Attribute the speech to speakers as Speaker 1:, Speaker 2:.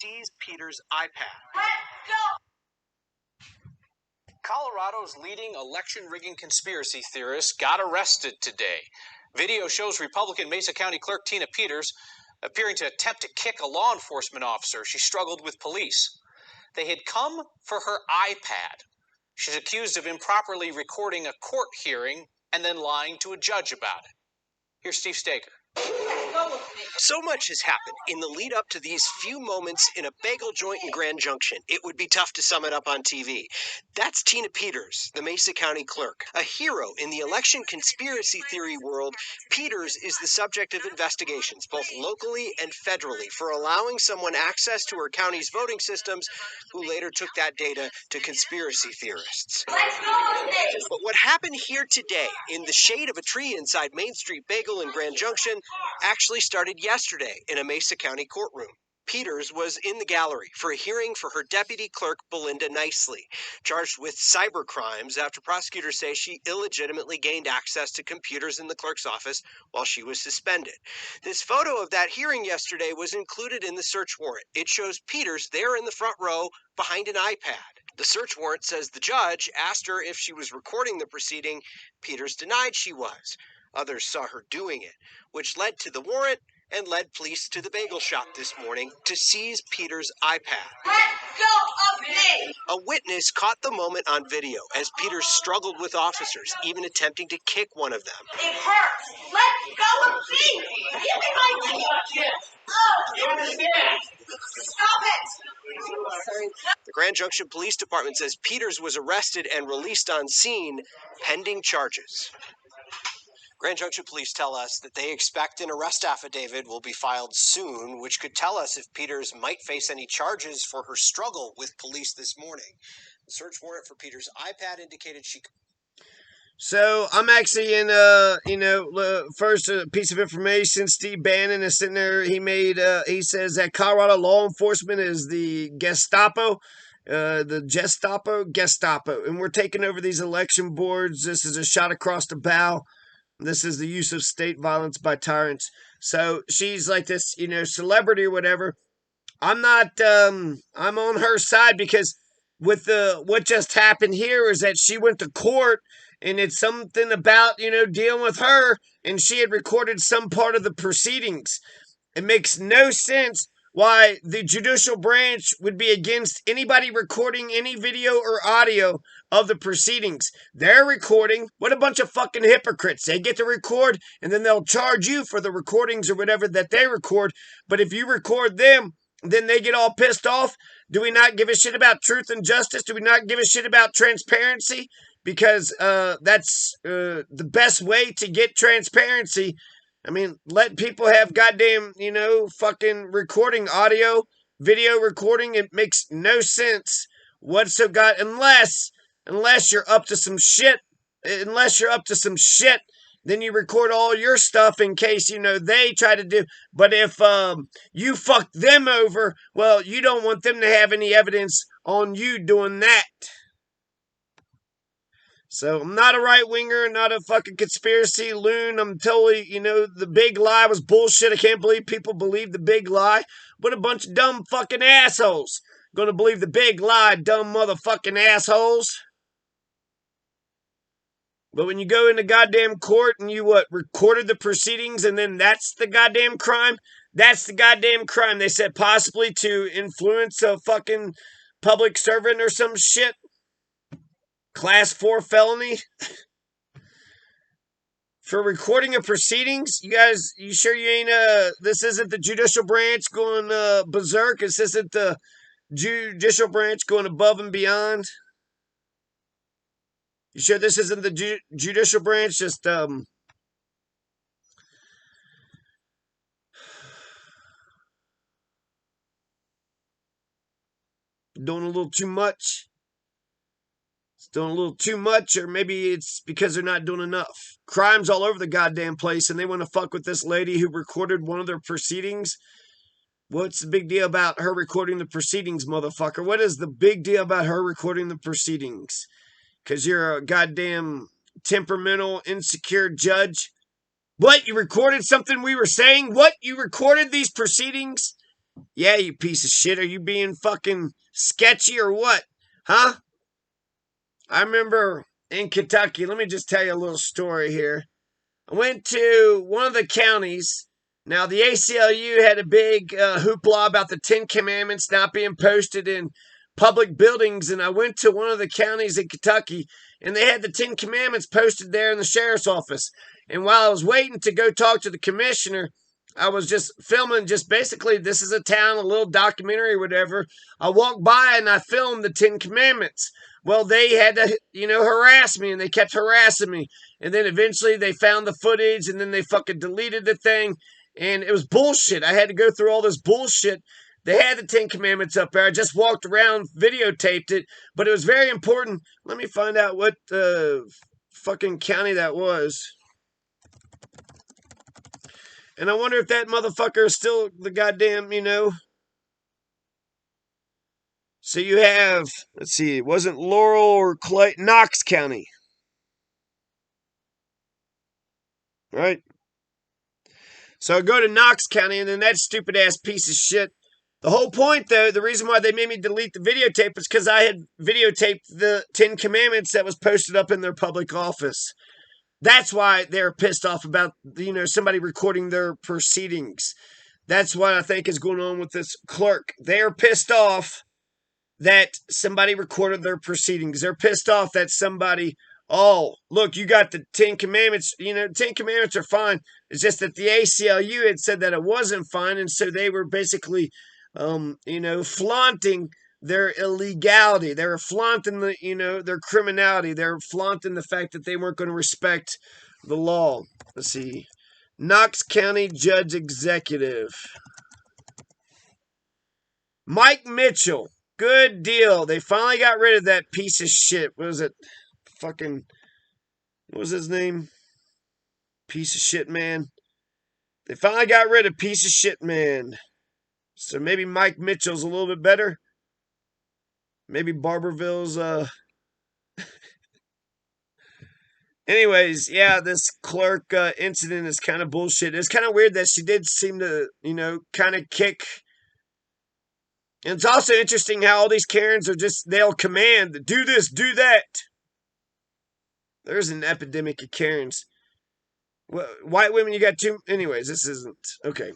Speaker 1: seize Peter's iPad.
Speaker 2: Let's go!
Speaker 1: Colorado's leading election rigging conspiracy theorist got arrested today. Video shows Republican Mesa County Clerk Tina Peters appearing to attempt to kick a law enforcement officer. She struggled with police. They had come for her iPad. She's accused of improperly recording a court hearing and then lying to a judge about it. Here's Steve Staker.
Speaker 3: So much has happened in the lead up to these few moments in a bagel joint in Grand Junction. It would be tough to sum it up on TV. That's Tina Peters, the Mesa County clerk. A hero in the election conspiracy theory world, Peters is the subject of investigations, both locally and federally, for allowing someone access to her county's voting systems who later took that data to conspiracy theorists. But what happened here today, in the shade of a tree inside Main Street Bagel in Grand Junction, actually started yesterday in a Mesa County courtroom. Peters was in the gallery for a hearing for her deputy clerk, Belinda Nicely, charged with cyber crimes after prosecutors say she illegitimately gained access to computers in the clerk's office while she was suspended. This photo of that hearing yesterday was included in the search warrant. It shows Peters there in the front row behind an iPad. The search warrant says the judge asked her if she was recording the proceeding. Peters denied she was. Others saw her doing it, which led to the warrant and led police to the bagel shop this morning to seize Peters' iPad.
Speaker 2: Let go of me!
Speaker 3: A witness caught the moment on video as Peters struggled with officers, even attempting to kick one of them.
Speaker 2: It hurts! Let go of me! Give me my ticket! Oh! Stop it! Sorry.
Speaker 3: The Grand Junction Police Department says Peters was arrested and released on scene, pending charges. Grand Junction Police tell us that they expect an arrest affidavit will be filed soon, which could tell us if Peters might face any charges for her struggle with police this morning. The search warrant for Peters' iPad indicated she...
Speaker 4: So I'm actually in, first piece of information. Steve Bannon is sitting there. He says that Colorado law enforcement is the Gestapo, Gestapo, and we're taking over these election boards. This is a shot across the bow. This is the use of state violence by tyrants. So she's like this, celebrity or whatever. I'm not, I'm on her side because with what just happened here is that she went to court and it's something about, dealing with her and she had recorded some part of the proceedings. It makes no sense why the judicial branch would be against anybody recording any video or audio of the proceedings. They're recording. What a bunch of fucking hypocrites. They get to record and then they'll charge you for the recordings or whatever that they record. But if you record them, then they get all pissed off. Do we not give a shit about truth and justice? Do we not give a shit about transparency? Because that's the best way to get transparency. I mean, let people have goddamn, fucking recording, audio, video recording. It makes no sense whatsoever unless you're up to some shit. Unless you're up to some shit, then you record all your stuff in case, they try to do. But if you fuck them over, well, you don't want them to have any evidence on you doing that. So I'm not a right-winger, not a fucking conspiracy loon. I'm totally, the big lie was bullshit. I can't believe people believe the big lie. What a bunch of dumb fucking assholes. Gonna believe the big lie, dumb motherfucking assholes. But when you go into goddamn court and you, recorded the proceedings and then that's the goddamn crime? That's the goddamn crime. They said possibly to influence a fucking public servant or some shit. Class 4 felony for recording of proceedings. You guys, you sure you ain't, this isn't the judicial branch going berserk? This isn't the judicial branch going above and beyond? You sure this isn't the judicial branch just, doing a little too much? Doing a little too much, or maybe it's because they're not doing enough. Crimes all over the goddamn place, and they want to fuck with this lady who recorded one of their proceedings. What's the big deal about her recording the proceedings, motherfucker? What is the big deal about her recording the proceedings? Because you're a goddamn temperamental, insecure judge? What? You recorded something we were saying? What? You recorded these proceedings? Yeah, you piece of shit. Are you being fucking sketchy or what? Huh? I remember in Kentucky, let me just tell you a little story here. I went to one of the counties. Now, the ACLU had a big hoopla about the Ten Commandments not being posted in public buildings, and I went to one of the counties in Kentucky, and they had the Ten Commandments posted there in the sheriff's office. And while I was waiting to go talk to the commissioner, I was just filming, just basically, this is a town, a little documentary, whatever. I walked by and I filmed the Ten Commandments. Well, they had to, harass me, and they kept harassing me. And then eventually they found the footage, and then they fucking deleted the thing. And it was bullshit. I had to go through all this bullshit. They had the Ten Commandments up there. I just walked around, videotaped it, but it was very important. Let me find out what fucking county that was. And I wonder if that motherfucker is still the goddamn, So you have, let's see, it wasn't Laurel or Clay, Knox County. Right? So I go to Knox County, and then that stupid ass piece of shit. The whole point, though, the reason why they made me delete the videotape is because I had videotaped the Ten Commandments that was posted up in their public office. That's why they're pissed off about, somebody recording their proceedings. That's what I think is going on with this clerk. They're pissed off that somebody recorded their proceedings. They're pissed off that somebody, oh, look, you got the Ten Commandments. Ten Commandments are fine. It's just that the ACLU had said that it wasn't fine, and so they were basically, flaunting their illegality. They were flaunting their criminality. They were flaunting the fact that they weren't going to respect the law. Let's see. Knox County Judge Executive. Mike Mitchell. Good deal. They finally got rid of that piece of shit. What was it? What was his name? Piece of shit man. They finally got rid of piece of shit man. So maybe Mike Mitchell's a little bit better. Maybe Barberville's, Anyways, yeah, this clerk incident is kind of bullshit. It's kind of weird that she did seem to, kind of kick. And it's also interesting how all these Karens are they'll command, do this, do that. There's an epidemic of Karens. White women, you got two. Anyways, this isn't. Okay.